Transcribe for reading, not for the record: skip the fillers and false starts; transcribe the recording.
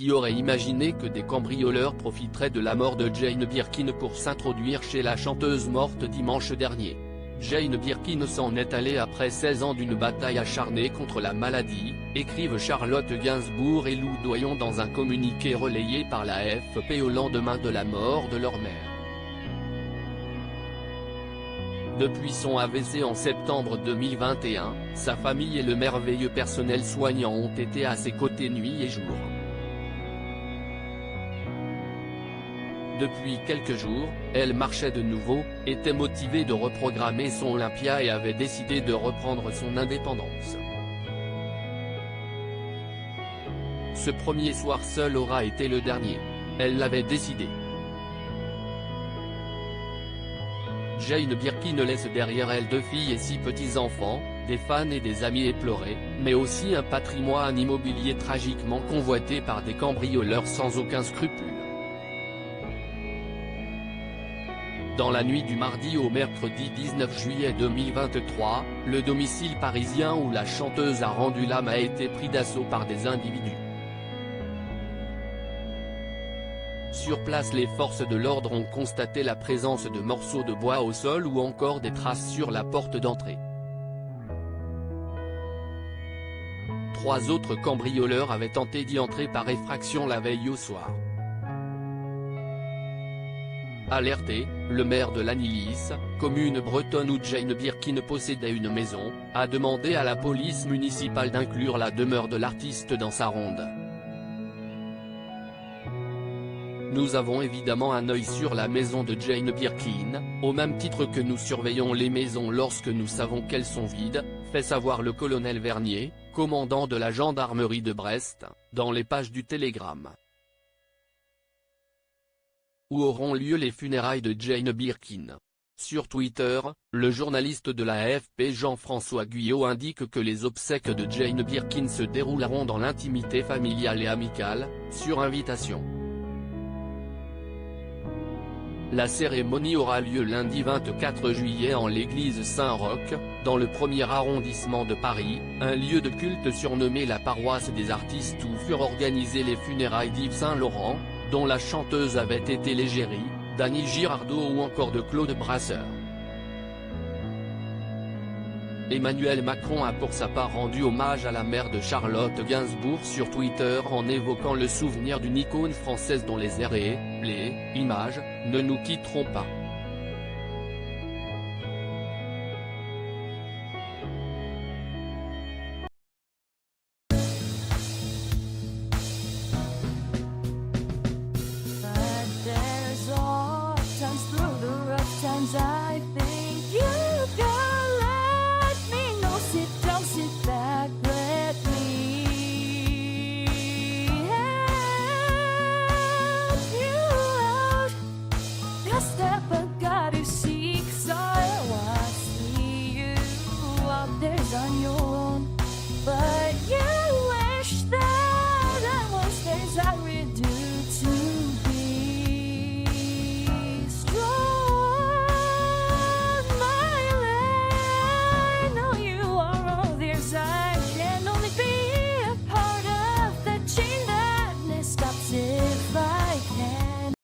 Qui aurait imaginé que des cambrioleurs profiteraient de la mort de Jane Birkin pour s'introduire chez la chanteuse morte dimanche dernier. Jane Birkin s'en est allée après 16 ans d'une bataille acharnée contre la maladie, écrivent Charlotte Gainsbourg et Lou Doyon dans un communiqué relayé par la AFP au lendemain de la mort de leur mère. Depuis son AVC en septembre 2021, sa famille et le merveilleux personnel soignant ont été à ses côtés nuit et jour. Depuis quelques jours, elle marchait de nouveau, était motivée de reprogrammer son Olympia et avait décidé de reprendre son indépendance. Ce premier soir seul aura été le dernier. Elle l'avait décidé. Jane Birkin laisse derrière elle 2 filles et 6 petits-enfants, des fans et des amis éplorés, mais aussi un patrimoine immobilier tragiquement convoité par des cambrioleurs sans aucun scrupule. Dans la nuit du mardi au mercredi 19 juillet 2023, le domicile parisien où la chanteuse a rendu l'âme a été pris d'assaut par des individus. Sur place, les forces de l'ordre ont constaté la présence de morceaux de bois au sol ou encore des traces sur la porte d'entrée. 3 autres cambrioleurs avaient tenté d'y entrer par effraction la veille au soir. Alerté, le maire de Lannilis, commune bretonne où Jane Birkin possédait une maison, a demandé à la police municipale d'inclure la demeure de l'artiste dans sa ronde. Nous avons évidemment un œil sur la maison de Jane Birkin, au même titre que nous surveillons les maisons lorsque nous savons qu'elles sont vides, fait savoir le colonel Vernier, commandant de la gendarmerie de Brest, dans les pages du Télégramme. Où auront lieu les funérailles de Jane Birkin? Sur Twitter, le journaliste de la AFP Jean-François Guyot indique que les obsèques de Jane Birkin se dérouleront dans l'intimité familiale et amicale, sur invitation. La cérémonie aura lieu lundi 24 juillet en l'église Saint-Roch, dans le 1er arrondissement de Paris, un lieu de culte surnommé la paroisse des artistes où furent organisées les funérailles d'Yves Saint-Laurent, dont la chanteuse avait été l'égérie, d'Annie Girardot ou encore de Claude Brasseur. Emmanuel Macron a pour sa part rendu hommage à la mère de Charlotte Gainsbourg sur Twitter en évoquant le souvenir d'une icône française dont les airs et les images ne nous quitteront pas. Step